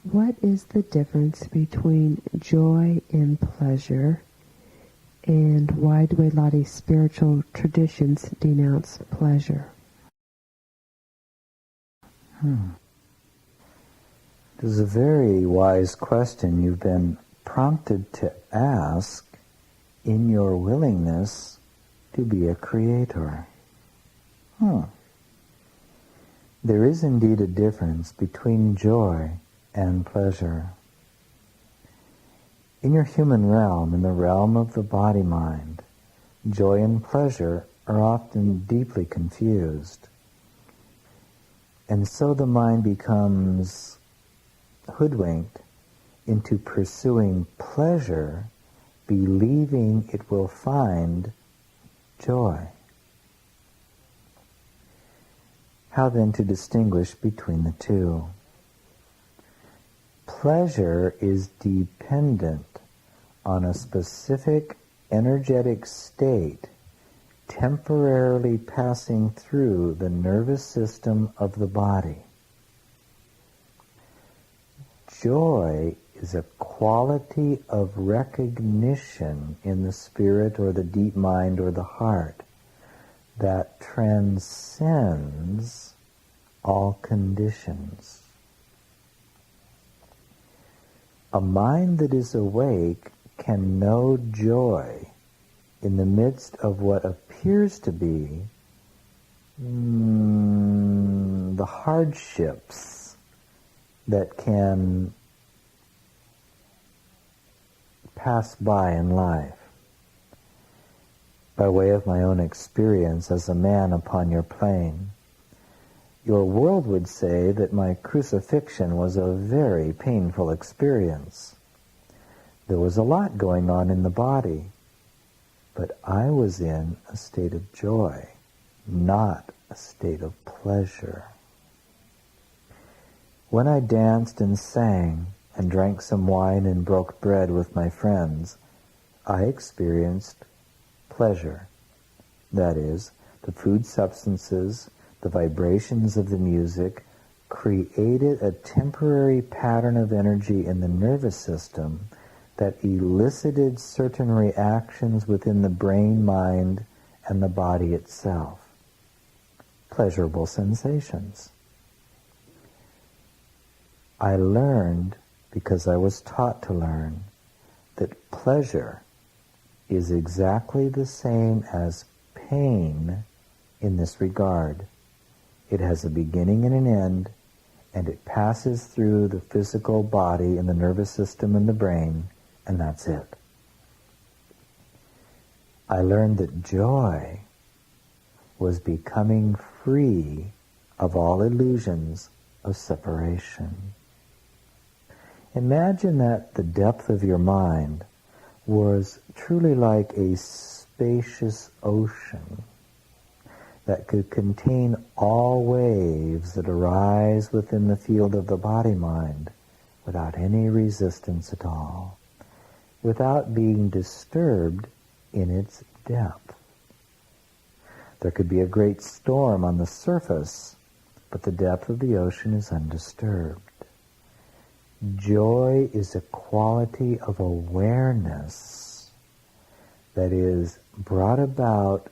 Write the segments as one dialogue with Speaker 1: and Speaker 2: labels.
Speaker 1: What is the difference between joy and pleasure, and why do a lot of spiritual traditions denounce pleasure?
Speaker 2: This is a very wise question you've been prompted to ask in your willingness to be a creator. There is indeed a difference between joy and pleasure. In your human realm, in the realm of the body-mind, joy and pleasure are often deeply confused. And so the mind becomes hoodwinked into pursuing pleasure, believing it will find joy. How then to distinguish between the two? Pleasure is dependent on a specific energetic state temporarily passing through the nervous system of the body. Joy is a quality of recognition in the spirit or the deep mind or the heart that transcends all conditions. A mind that is awake can know joy in the midst of what appears to be the hardships that can pass by in life. By way of my own experience as a man upon your plane, your world would say that my crucifixion was a very painful experience. There was a lot going on in the body, but I was in a state of joy, not a state of pleasure. When I danced and sang and drank some wine and broke bread with my friends, I experienced pleasure. That is, the food substances, the vibrations of the music created a temporary pattern of energy in the nervous system that elicited certain reactions within the brain, mind, and the body itself. Pleasurable sensations. I learned, because I was taught to learn, that pleasure is exactly the same as pain in this regard. It has a beginning and an end, and it passes through the physical body and the nervous system and the brain, and that's it. I learned that joy was becoming free of all illusions of separation. Imagine that the depth of your mind was truly like a spacious ocean that could contain all waves that arise within the field of the body-mind without any resistance at all, without being disturbed in its depth. There could be a great storm on the surface, but the depth of the ocean is undisturbed. Joy is a quality of awareness that is brought about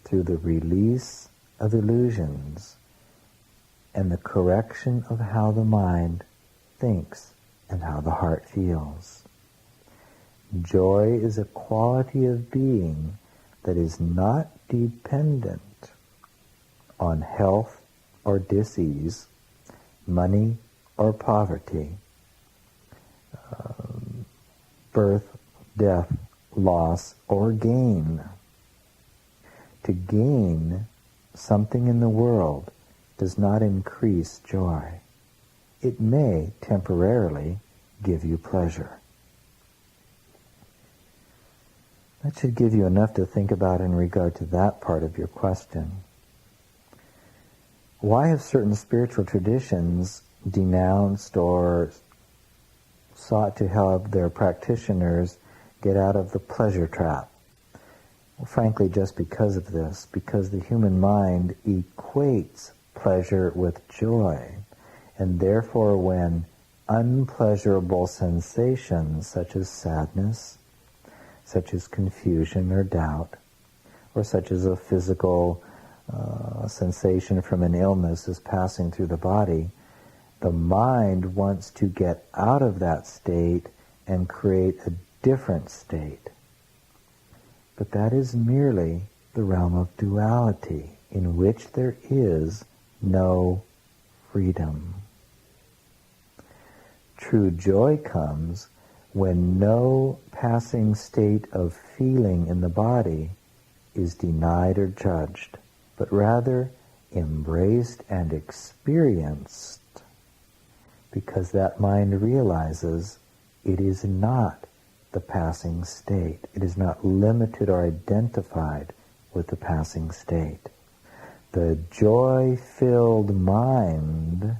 Speaker 2: through the release of illusions and the correction of how the mind thinks and how the heart feels. Joy is a quality of being that is not dependent on health or disease, money or poverty, birth, death, loss, or gain. To gain something in the world does not increase joy. It may temporarily give you pleasure. That should give you enough to think about in regard to that part of your question. Why have certain spiritual traditions denounced or sought to help their practitioners get out of the pleasure trap? Well, frankly, just because of this, because the human mind equates pleasure with joy, and therefore when unpleasurable sensations such as sadness, such as confusion or doubt, or such as a physical sensation from an illness is passing through the body, the mind wants to get out of that state and create a different state. But that is merely the realm of duality, in which there is no freedom. True joy comes when no passing state of feeling in the body is denied or judged, but rather embraced and experienced, because that mind realizes it is not the passing state. It is not limited or identified with the passing state. The joy-filled mind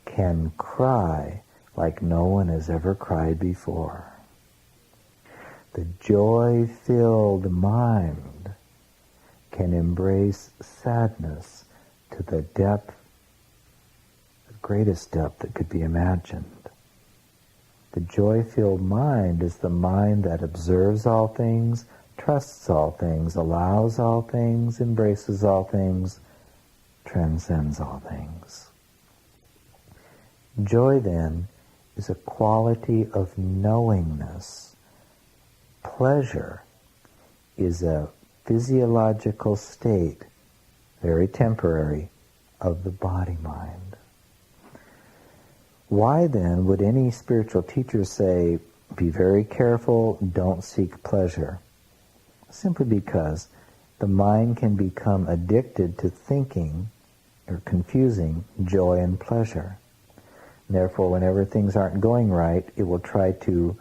Speaker 2: can cry like no one has ever cried before. The joy-filled mind can embrace sadness to the depth, the greatest depth that could be imagined. The joy-filled mind is the mind that observes all things, trusts all things, allows all things, embraces all things, transcends all things. Joy, then, is a quality of knowingness. Pleasure is a physiological state, very temporary, of the body-mind. Why then would any spiritual teacher say, be very careful, don't seek pleasure? Simply because the mind can become addicted to thinking or confusing joy and pleasure. And therefore, whenever things aren't going right, it will try to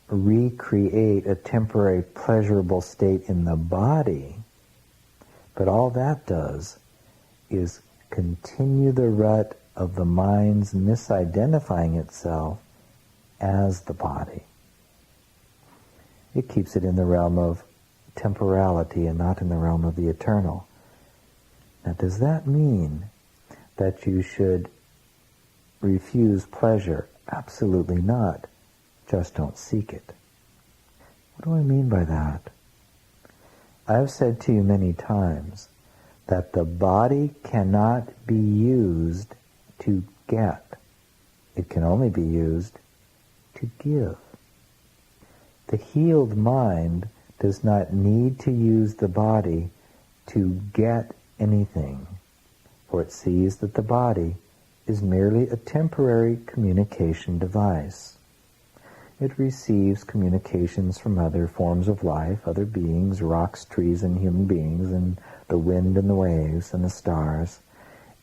Speaker 2: recreate a temporary pleasurable state in the body. But all that does is continue the rut of the mind's misidentifying itself as the body. It keeps it in the realm of temporality and not in the realm of the eternal. Now, does that mean that you should refuse pleasure? Absolutely not. Just don't seek it. What do I mean by that? I've said to you many times that the body cannot be used to get. It can only be used to give. The healed mind does not need to use the body to get anything, for it sees that the body is merely a temporary communication device. It receives communications from other forms of life, other beings, rocks, trees, and human beings, and the wind and the waves and the stars,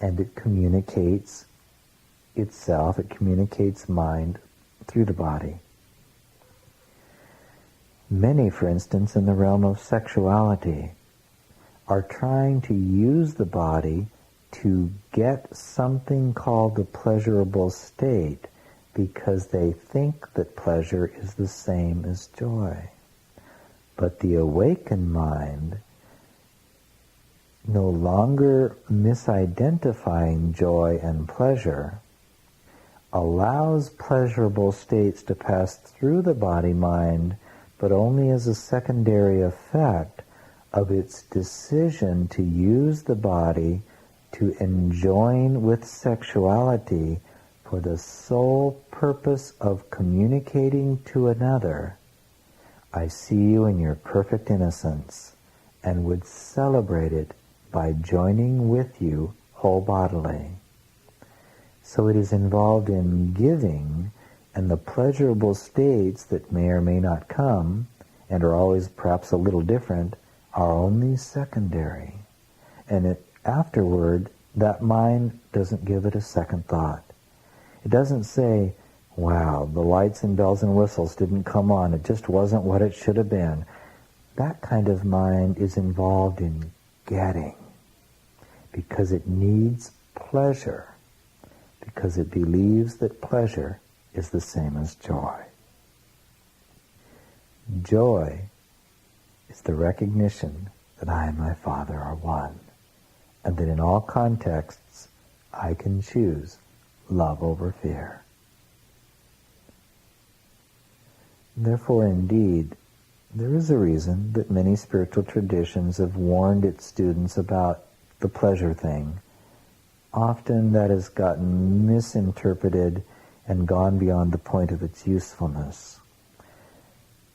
Speaker 2: and it communicates itself, it communicates mind through the body. Many, for instance, in the realm of sexuality, are trying to use the body to get something called the pleasurable state because they think that pleasure is the same as joy. But the awakened mind, no longer misidentifying joy and pleasure, allows pleasurable states to pass through the body-mind, but only as a secondary effect of its decision to use the body to enjoin with sexuality for the sole purpose of communicating to another, I see you in your perfect innocence, and would celebrate it by joining with you whole bodily. So it is involved in giving, and the pleasurable states that may or may not come, and are always perhaps a little different, are only secondary. And afterward, that mind doesn't give it a second thought. It doesn't say, wow, the lights and bells and whistles didn't come on, it just wasn't what it should have been. That kind of mind is involved in getting, because it needs pleasure, because it believes that pleasure is the same as joy. Joy is the recognition that I and my Father are one, and that in all contexts I can choose love over fear. Therefore, indeed, there is a reason that many spiritual traditions have warned its students about the pleasure thing. Often that has gotten misinterpreted and gone beyond the point of its usefulness.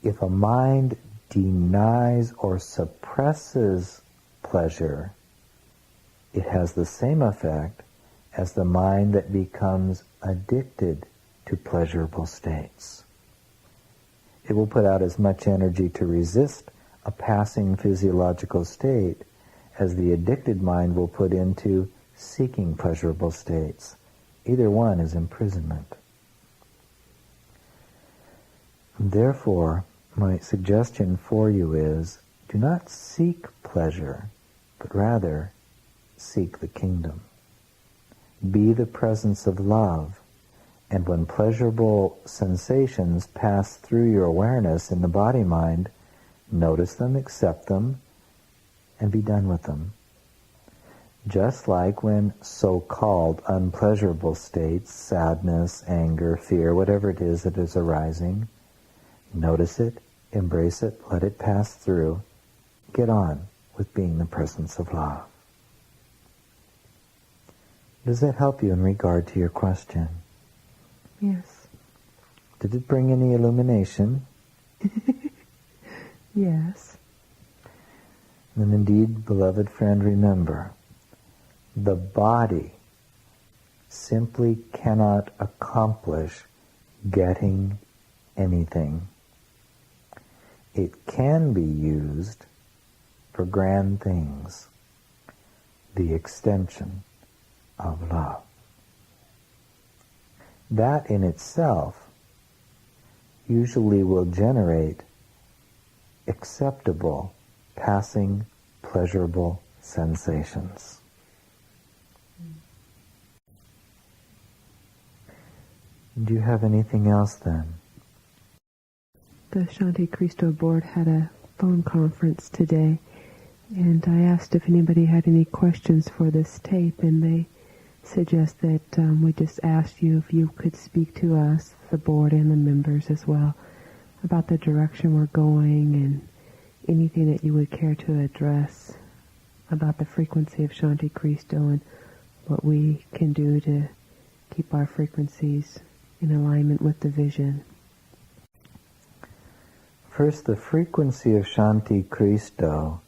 Speaker 2: If a mind denies or suppresses pleasure, it has the same effect as the mind that becomes addicted to pleasurable states. It will put out as much energy to resist a passing physiological state as the addicted mind will put into seeking pleasurable states. Either one is imprisonment. Therefore, my suggestion for you is, do not seek pleasure, but rather seek the kingdom. Be the presence of love, and when pleasurable sensations pass through your awareness in the body-mind, notice them, accept them, and be done with them. Just like when so-called unpleasurable states, sadness, anger, fear, whatever it is that is arising, notice it, embrace it, let it pass through. Get on with being the presence of love. Does that help you in regard to your question?
Speaker 1: Yes.
Speaker 2: Did it bring any illumination?
Speaker 1: Yes.
Speaker 2: And indeed, beloved friend, remember, the body simply cannot accomplish getting anything. It can be used for grand things, the extension of love. That in itself usually will generate acceptable, passing, pleasurable sensations. Do you have anything else then?
Speaker 1: The Shanti Cristo board had a phone conference today, and I asked if anybody had any questions for this tape, and they suggest that we just asked you if you could speak to us, the board and the members as well, about the direction we're going and anything that you would care to address about the frequency of Shanti Cristo and what we can do to keep our frequencies in alignment with the vision.
Speaker 2: First, the frequency of Shanti Cristo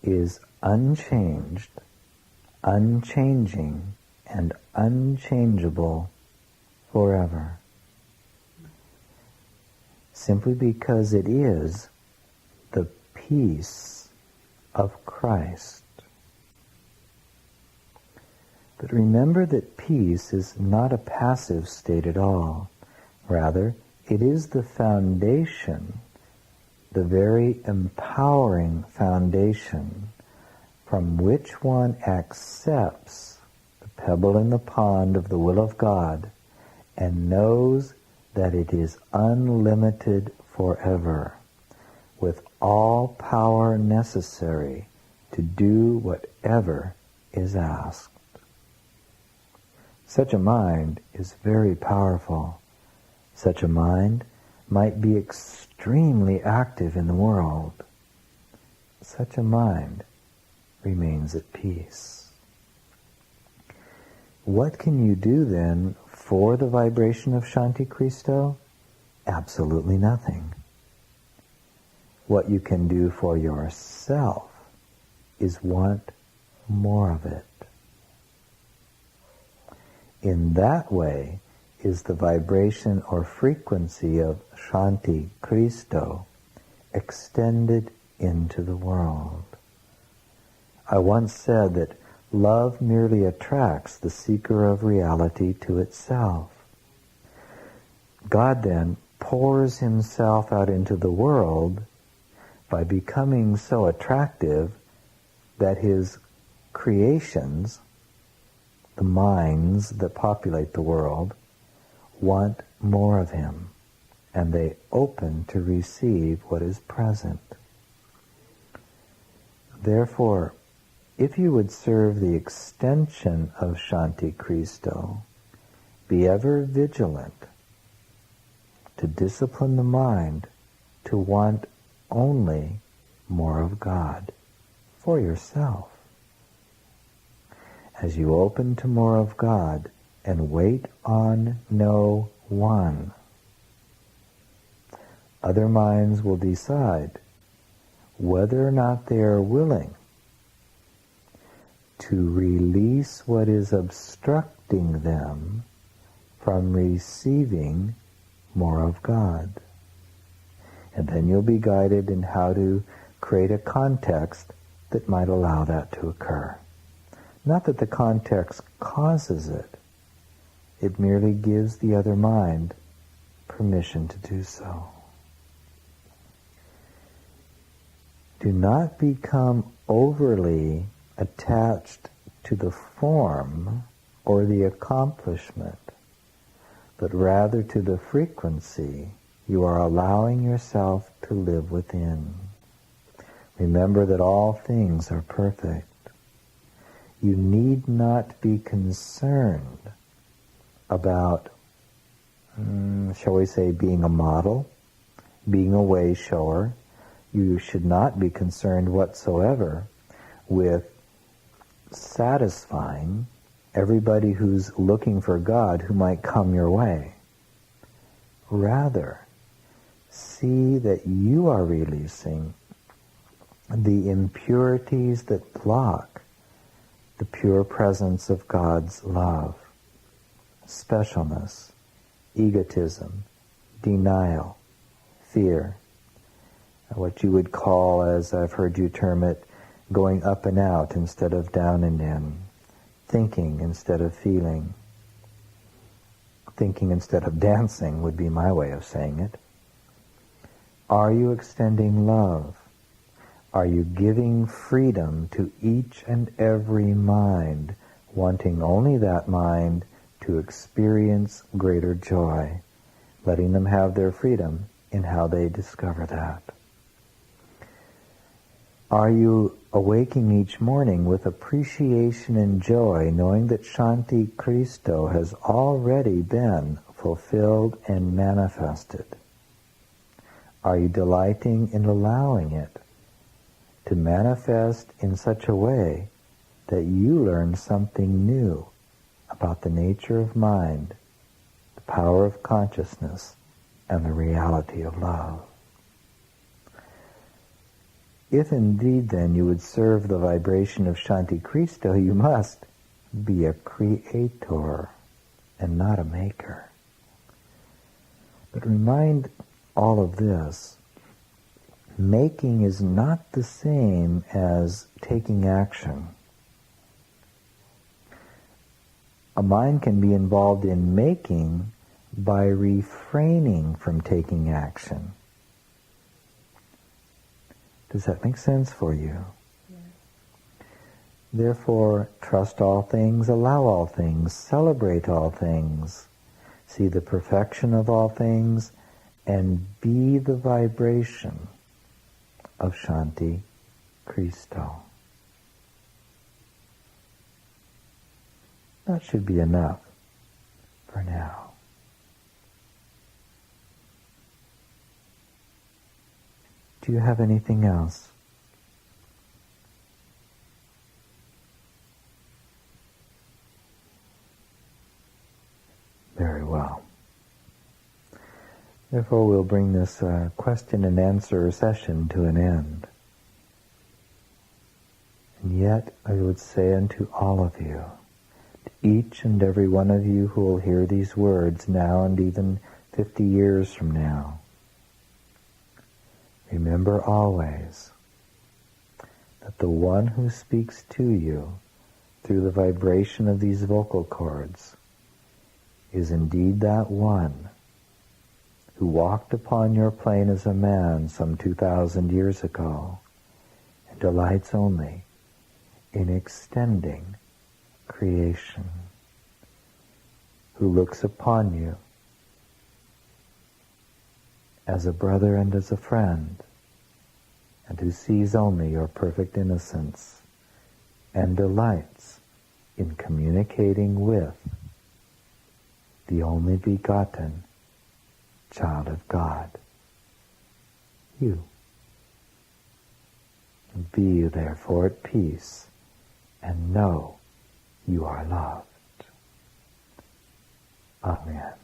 Speaker 2: is unchanged, unchanging, and unchangeable forever. Simply because it is the peace of Christ. But remember that peace is not a passive state at all. Rather, it is the foundation, the very empowering foundation from which one accepts the pebble in the pond of the will of God and knows that it is unlimited forever, with all power necessary to do whatever is asked. Such a mind is very powerful. Such a mind might be extremely active in the world. Such a mind remains at peace. What can you do then for the vibration of Shanti Cristo? Absolutely nothing. What you can do for yourself is want more of it. In that way is the vibration or frequency of Shanti Cristo extended into the world. I once said that love merely attracts the seeker of reality to itself. God then pours himself out into the world by becoming so attractive that his creations, the minds that populate the world, want more of him, and they open to receive what is present. Therefore, if you would serve the extension of Shanti Cristo, be ever vigilant to discipline the mind to want only more of God for yourself. As you open to more of God and wait on no one, other minds will decide whether or not they are willing to release what is obstructing them from receiving more of God. And then you'll be guided in how to create a context that might allow that to occur. Not that the context causes it, it merely gives the other mind permission to do so. Do not become overly attached to the form or the accomplishment, but rather to the frequency you are allowing yourself to live within. Remember that all things are perfect. You need not be concerned about, shall we say, being a model, being a way shower. You should not be concerned whatsoever with satisfying everybody who's looking for God who might come your way. Rather, see that you are releasing the impurities that block the pure presence of God's love. Specialness, egotism, denial, fear. What you would call, as I've heard you term it, going up and out instead of down and in. Thinking instead of feeling. Thinking instead of dancing would be my way of saying it. Are you extending love? Are you giving freedom to each and every mind, wanting only that mind to experience greater joy, letting them have their freedom in how they discover that? Are you awaking each morning with appreciation and joy, knowing that Shanti Christo has already been fulfilled and manifested? Are you delighting in allowing it to manifest in such a way that you learn something new about the nature of mind, the power of consciousness, and the reality of love? If indeed then you would serve the vibration of Shanti Christo, you must be a creator and not a maker. But remind all of this, making is not the same as taking action. A mind can be involved in making by refraining from taking action. Does that make sense for you? Yes. Therefore, trust all things, allow all things, celebrate all things, see the perfection of all things, and be the vibration of Shanti Christo. That should be enough for now. Do you have anything else? Very well. Therefore, we'll bring this question and answer session to an end. And yet, I would say unto all of you, to each and every one of you who will hear these words now and even 50 years from now, remember always that the one who speaks to you through the vibration of these vocal cords is indeed that one who walked upon your plane as a man some 2,000 years ago and delights only in extending creation, who looks upon you as a brother and as a friend, and who sees only your perfect innocence and delights in communicating with the only begotten child of God. You. Be therefore at peace and know you are loved. Amen.